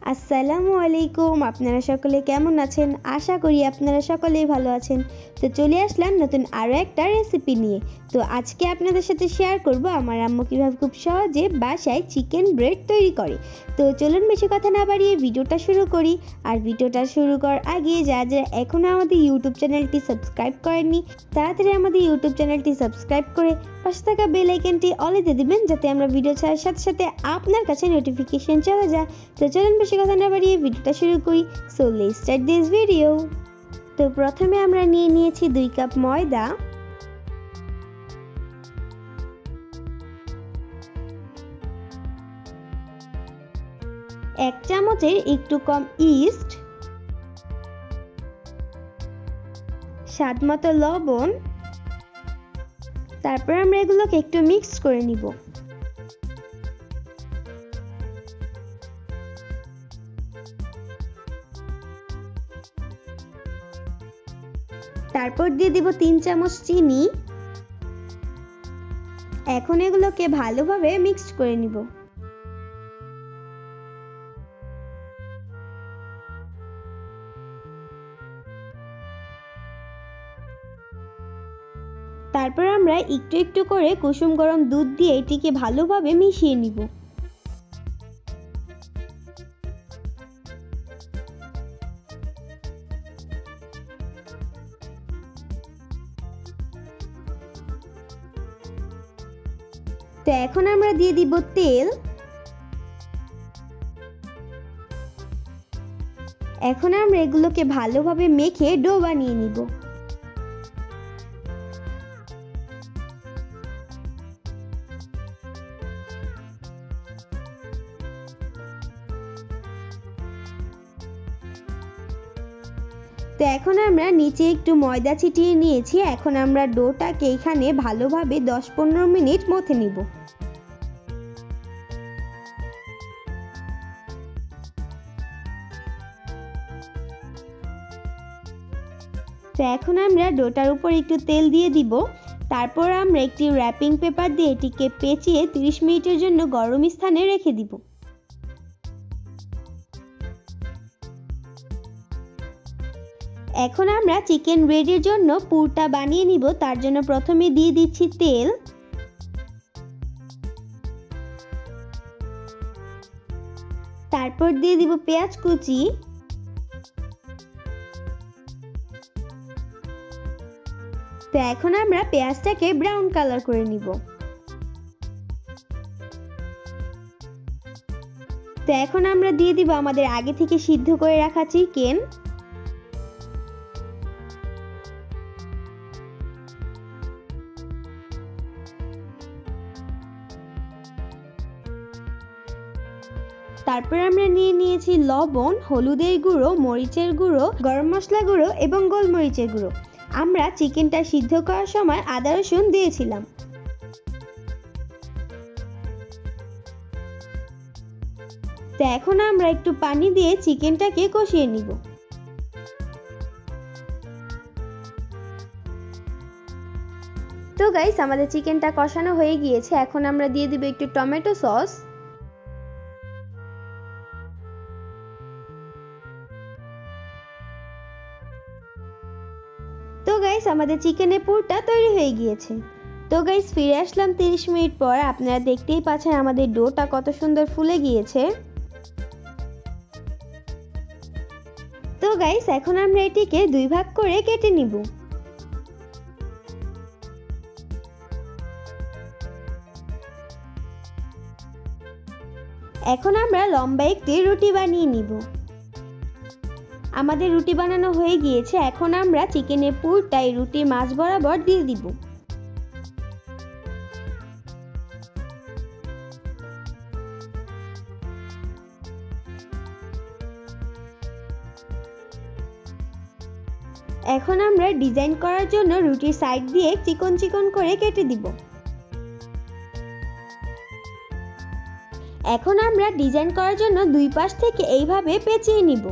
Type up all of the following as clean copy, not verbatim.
আসসালামু আলাইকুম। আপনারা সকলে কেমন আছেন? আশা করি আপনারা সকলেই ভালো আছেন। তো চলে আসলাম নতুন আরও একটা রেসিপি নিয়ে। তো আজকে আপনাদের সাথে শেয়ার করব আমার আম্মু কীভাবে খুব সহজে বাসায় চিকেন ব্রেড তৈরি করে। তো চলুন বেশি কথা না বাড়িয়ে ভিডিওটা শুরু করি। আর ভিডিওটা শুরু করার আগে যারা এখনও আমাদের ইউটিউব চ্যানেলটি সাবস্ক্রাইব করেননি তাড়াতাড়ি আমাদের ইউটিউব চ্যানেলটি সাবস্ক্রাইব করে পাশে থাকা বেল আইকনটি অলে দিয়ে দিবেন, যাতে আমরা ভিডিও ছাড়ার সাথে সাথে আপনার কাছে নোটিফিকেশন চলে যায়। তো চলুন বেশি কথা না বাড়িয়ে ভিডিওটা শুরু করি। So let's start this video. তো প্রথমে আমরা নিয়ে নিয়েছি 2 কাপ ময়দা, এক চামচের একটু কম ইস্ট, স্বাদ মতো লবণ। তারপর আমরা এগুলোকে একটু মিক্স করে নিব। তারপর দিয়ে দিব 3 চামচ চিনি। এখন এগুলোকে ভালোভাবে মিক্স করে নিব। তারপর আমরা একটু একটু করে কুসুম গরম দুধ দিয়ে এটিকে ভালোভাবে মিশিয়ে নিব। তো এখন আমরা দিয়ে দিব তেল। এখন আমরা এগুলোকে ভালোভাবে মেখে ডো বানিয়ে নিব। তো এখন আমরা নিচে একটু ময়দা ছিটিয়ে নিয়েছি। এখন আমরা ডোটাকে এখানে ভালোভাবে 10-15 মিনিট মথে নিব। তো এখন আমরা ডোটার উপর একটু তেল দিয়ে দিব। তারপর আমরা একটি র্যাপিং পেপার দিয়ে এটিকে পেঁচিয়ে 30 মিনিটের জন্য গরম স্থানে রেখে দিব। এখন আমরা চিকেন ব্রেডের জন্য পুরটা বানিয়ে নিব। তার জন্য প্রথমে দিয়ে দিচ্ছি তেল, তারপর দিয়ে দিব পেঁয়াজ কুচি, তো এখন আমরা পেঁয়াজটাকে ব্রাউন কালার করে নিব। তো এখন আমরা দিয়ে দিব আমাদের আগে থেকে সিদ্ধ করে রাখা চিকেন। তারপর আমরা নিয়ে নিয়েছি লবণ, হলুদের গুঁড়ো, মরিচের গুঁড়ো, গরম মশলা গুঁড়ো এবং গোলমরিচের গুঁড়ো। আমরা চিকেনটা সিদ্ধ করার সময় আদা রসুন দিয়েছিলাম। তো এখন আমরা একটু পানি দিয়ে চিকেনটাকে কষিয়ে নিব। তো গাইস, আমাদের চিকেনটা কষানো হয়ে গিয়েছে। এখন আমরা দিয়ে দিব একটু টমেটো সস। তো গাইস, আমাদের চিকেনের পুরটা তৈরি হয়ে গিয়েছে। তো গাইস, ফিরে আসলাম 30 মিনিট পর। আপনারা দেখতেই পাচ্ছেন আমাদের ডোটা কত সুন্দর ফুলে গিয়েছে। তো গাইস, এখন আমরা এটিকে 2 ভাগ করে কেটে নিব। এখন আমরা লম্বা একটি রুটি বানিয়ে নিব। আমাদের রুটি বানানো হয়ে গিয়েছে। এখন আমরা চিকেনের পুরটা এই রুটির মাঝ বরাবর দিয়ে দিব। এখন আমরা ডিজাইন করার জন্য রুটির সাইড দিয়ে চিকন চিকন করে কেটে দিব। এখন আমরা ডিজাইন করার জন্য 2 পাশ থেকে এইভাবে পেঁচিয়ে নিব।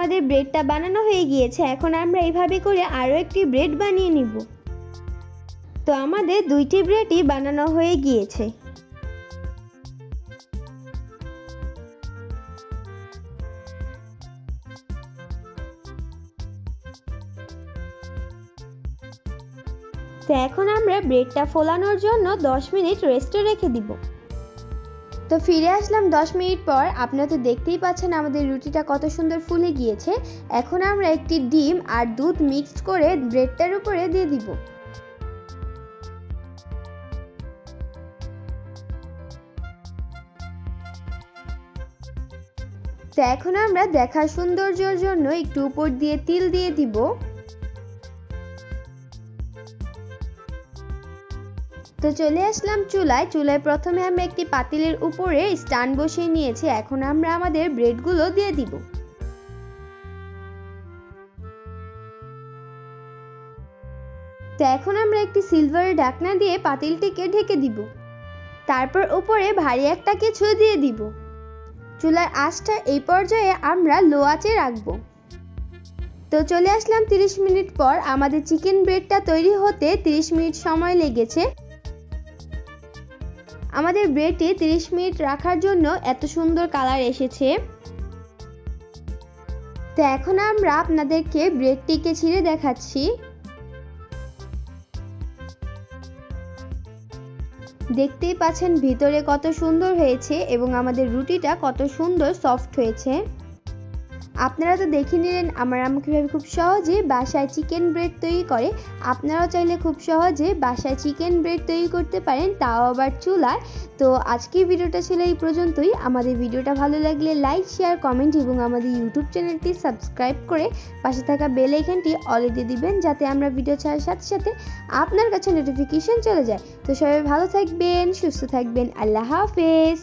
আমাদের ব্রেডটা বানানো হয়ে গিয়েছে। এখন আমরা এইভাবে করে আরও একটি ব্রেড বানিয়ে নিব। তো আমাদের দুইটি ব্রেডই বানানো হয়ে গিয়েছে। তো এখন আমরা ব্রেডটা ফোলানোর জন্য 10 মিনিট রেস্টে রেখে দিব। তো ফিরে আসলাম 10 মিনিট পর। আপনারা তো দেখতেই পাচ্ছেন আমাদের রুটিটা কত সুন্দর ফুলে গিয়েছে। এখন আমরা একটি ডিম আর দুধ মিক্সড করে ব্রেডটার উপরে দিয়ে দিব। তো এখন আমরা দেখার সৌন্দর্যের জন্য একটু উপর দিয়ে তিল দিয়ে দিব। তো চলে আসলাম চুলায়। প্রথমে আমরা একটি পাতিলের উপরে স্ট্যান্ড বসিয়ে নিয়েছি। এখন আমরা আমাদের ব্রেডগুলো দিয়ে দিব। তো এখন আমরা একটি সিলভারের ঢাকনা দিয়ে পাতিলটিকে ঢেকে দিব। তারপর উপরে ভারী একটা কিছু দিয়ে দিব। চুলার আঁচটা এই পর্যায়ে আমরা লো আঁচে রাখবো। তো চলে আসলাম 30 মিনিট পর। আমাদের চিকেন ব্রেডটা তৈরি হতে 30 মিনিট সময় লেগেছে। আমাদের ব্রেডটি 30 মিনিট রাখার জন্য এত সুন্দর কালার এসেছে। তো এখন আমরা আপনাদেরকে ব্রেডটিকে ছিঁড়ে দেখাচ্ছি। দেখতেই পাচ্ছেন ভিতরে কত সুন্দর হয়েছে এবং আমাদের রুটিটা কত সুন্দর সফট হয়েছে। আপনারা তো দেখে নিলেন আমার আম্মু কিভাবে খুব সহজে বাসায় চিকেন ব্রেড তৈরি করে। আপনারাও চাইলে খুব সহজে বাসায় চিকেন ব্রেড তৈরি করতে পারেন, তাও আবার চুলায়। তো আজকের ভিডিওটা ছিল এই পর্যন্তই। আমাদের ভিডিওটা ভালো লাগলে লাইক, শেয়ার, কমেন্ট এবং আমাদের ইউটিউব চ্যানেলটি সাবস্ক্রাইব করে পাশে থাকা বেল আইকনটি অলে দিয়ে দিবেন, যাতে আমরা ভিডিও ছাড়ার সাথে সাথে আপনার কাছে নোটিফিকেশন চলে যায়। তো সবাই ভালো থাকবেন, সুস্থ থাকবেন। আল্লাহ হাফেজ।